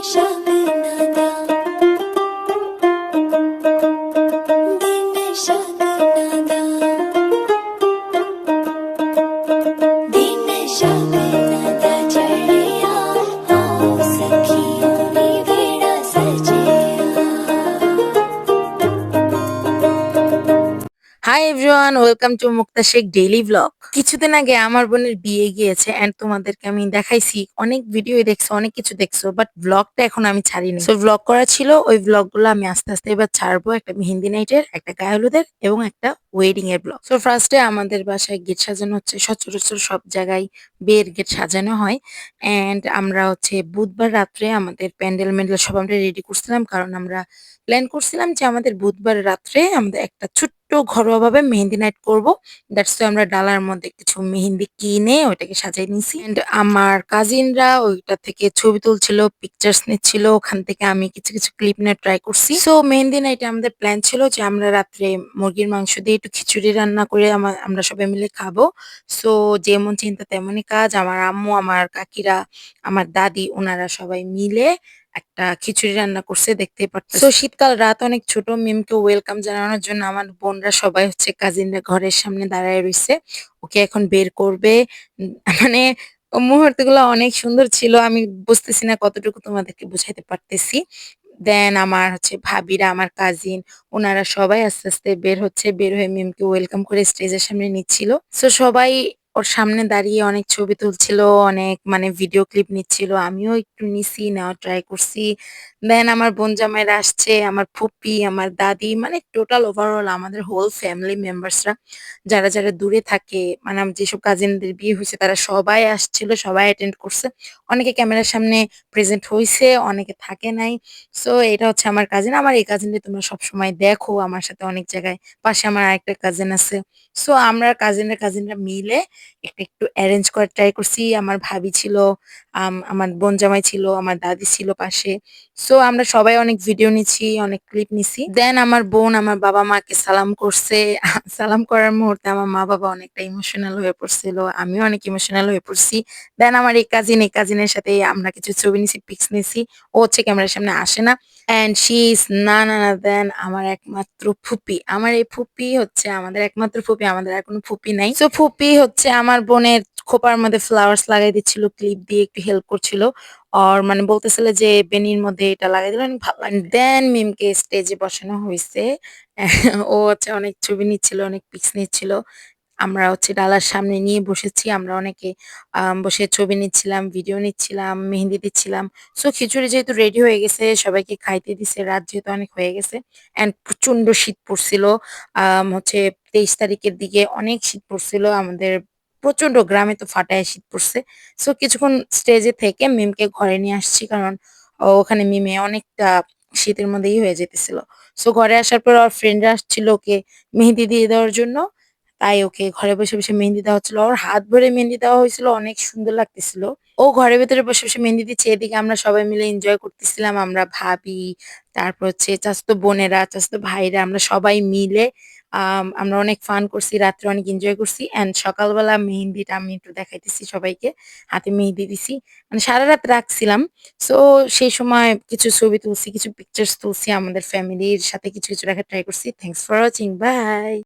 शब नदा दिन शब नदा दिन शब नदा चढ़िया आओ सखियों नी बेड़ा सजिया। Hi everyone, welcome to Mukta Sheikh daily blog. কিছুদিন আগে আমার বোনের বিয়ে গিয়েছে এন্ড তোমাদেরকে আমি দেখাইছি, অনেক ভিডিও দেখছো, অনেক কিছু দেখছো, বাট ব্লগটা এখন আমি ছাড়িনি। সো ব্লগ করা ছিল, ওই ব্লগগুলো আমি আস্তে আস্তে এবার ছাড়বো। একটা মেহেন্দি নাইটের, একটা গায়ে হলুদের এবং একটা ওয়েডিং এর ব্লগ। সো ফার্স্টে আমাদের বাসায় গেট সাজানো হচ্ছে। সচরাচর সব জায়গায় বিয়ের গেট সাজানো হয় এন্ড আমরা হচ্ছে বুধবার রাত্রে আমাদের প্যান্ডেল ম্যান্ডেল সব আমরা রেডি করছিলাম, কারণ আমরা প্ল্যান করছিলাম যে আমাদের বুধবার রাত্রে আমাদের একটা ছোট্ট ঘরোয়াভাবে মেহেন্দি নাইট করব। দ্যাটস তো আমরা ডালার মধ্যে কিছু মেহেন্দি কিনে ওইটাকে সাজাই নিয়েছি এন্ড আমার কাজিনরা ওইটা থেকে ছবি তুলছিল, পিকচার্স নিচ্ছিল, ওখান থেকে আমি কিছু কিছু ক্লিপ নিয়ে ট্রাই করছি। সো মেহেন্দি নাইটে আমাদের প্ল্যান ছিল যে আমরা রাত্রে মুরগির মাংস দিয়ে একটু খিচুড়ি রান্না করে আমরা সবাই মিলে খাবো। সো যেমন চিন্তা তেমনই কাজ, আমার আম্মু, আমার কাকিরা, আমার দাদি, ওনারা সবাই মিলে একটা খিচুড়ি রান্না করছে, দেখতেই পারতেছো। তো শীতকাল, রাত অনেক ছোট, মিমকে ওয়েলকাম জানানোর জন্য আমার বোনরা সবাই হচ্ছে কাজিনরা ঘরের সামনে দাঁড়ায় রইছে। ওকে এখন বের করবে। মানে মুহূর্তগুলো অনেক সুন্দর ছিল, আমি বুঝতেছি না কতটুকু তোমাদেরকে বুঝাইতে পারতেছি। দেন আমার হচ্ছে ভাবিরা, আমার কাজিন, ওনারা সবাই আস্তে আস্তে বের হচ্ছে, বের হয়ে মিমকে ওয়েলকাম করে স্টেজের সামনে নিচ্ছিল। সো সবাই ওর সামনে দাঁড়িয়ে অনেক ছবি তুলছিল, অনেক মানে ভিডিও ক্লিপ নিচ্ছিল, আমিও একটু নিছি, নেওয়া ট্রাই করছি। দেন আমার বোন জামাইরা আসছে, আমার ফুপি, আমার দাদি, মানে টোটাল ওভারঅল আমাদের হোল ফ্যামিলি মেম্বার্সরা, যারা যারা দূরে থাকে, মানে আমার যেসব কাজিনদের বিয়ে হয়েছে তারা সবাই আসছিল, সবাই অ্যাটেন্ড করছে। অনেকে ক্যামেরার সামনে প্রেজেন্ট হয়েছে, অনেকে থাকে নাই। সো এটা হচ্ছে আমার কাজিন। আমার এই কাজিনকে তোমরা সবসময় দেখো আমার সাথে অনেক জায়গায়। পাশে আমার আরেকটা কাজিন আছে। সো আমরা কাজিনরা মিলে একটা একটু অ্যারেঞ্জ করার ট্রাই করছি। আমার ভাবি ছিল, আমার বোন জামাই ছিল, আমার দাদি ছিল পাশে। সো আমরা সবাই অনেক ভিডিও নিছি, অনেক ক্লিপ নিছি। দেন আমার বোন আমার বাবা মাকে সালাম করছে। সালাম করার মুহূর্তে আমার মা বাবা অনেকটা ইমোশনাল হয়ে পড়ছিল, আমিও অনেক ইমোশনাল হয়ে পড়ছি। দেন আমার এই কাজিনের সাথে আমরা কিছু ছবি নিছি, পিক্স নিছি। ও হচ্ছে ক্যামেরার সামনে আসে না এন্ড শি ইজ নান আদার দেন আমার একমাত্র ফুপি। আমার এই ফুপি হচ্ছে আমাদের একমাত্র ফুপি, আমাদের আর কোনো ফুপি নাই। সো ফুপি হচ্ছে আমার বোনের খোপার মধ্যে ফ্লাওয়ার্স লাগাই দিচ্ছিল, ক্লিপ দিয়ে একটু হেল্প করছিল। আর মানে বলতেছিল যে বেনির মধ্যে এটা লাগাই দিলেন ভালো লাগে। দেন মিমকে স্টেজে বসানো হয়েছে। ও হচ্ছে অনেক ছবি নিচ্ছিল, অনেক পিক্স নিচ্ছিল। আমরা হচ্ছে ডালার সামনে নিয়ে বসেছি, আমরা অনেকে বসে ছবি নিচ্ছিলাম, ভিডিও নিচ্ছিলাম, মেহেন্দি দিচ্ছিলাম। সো খিচুড়ি যেহেতু রেডি হয়ে গেছে, সবাইকে খাইতে দিছে, রাত যেহেতু অনেক হয়ে গেছে এন্ড প্রচন্ড শীত পড়ছিল। হচ্ছে 23 তারিখের দিকে অনেক শীত পড়ছিল আমাদের, প্রচন্ড, গ্রামে তো ফাটায় শীত পড়ছে। সো কিছুক্ষণ স্টেজে থেকে মিমকে ঘরে নিয়ে আসছি, কারণ ওখানে মিমে অনেকটা শীতের মধ্যেই হয়ে যেতেছিল। সো ঘরে আসার পর ওর ফ্রেন্ডরা আসছিল ওকে মেহেদি দিয়ে দেওয়ার জন্য, তাই ওকে ঘরে বসে বসে মেহেন্দি দেওয়া হচ্ছিল। ওর হাত ভরে মেহেন্দি দেওয়া হয়েছিল, অনেক সুন্দর লাগতেছিল। ও ঘরের ভেতরে বসে বসে মেহেন্দি দিচ্ছে, এদিকে আমরা সবাই মিলে এনজয় করতেছিলাম। আমরা ভাবি, তারপর হচ্ছে চাচাতো বোনেরা, চাচাতো ভাইরা, আমরা সবাই মিলে আমরা অনেক ফান করছি, রাত্রে অনেক এনজয় করছি এন্ড সকালবেলা মেহেন্দিটা আমি একটু দেখাইতেছি সবাইকে, হাতে মেহেন্দি দিছি, মানে সারা রাত রাখছিলাম। সো সেই সময় কিছু ছবি তুলছি, কিছু পিকচার্স তুলছি, আমাদের ফ্যামিলির সাথে কিছু কিছু রাখার ট্রাই করছি। Thanks for watching, by.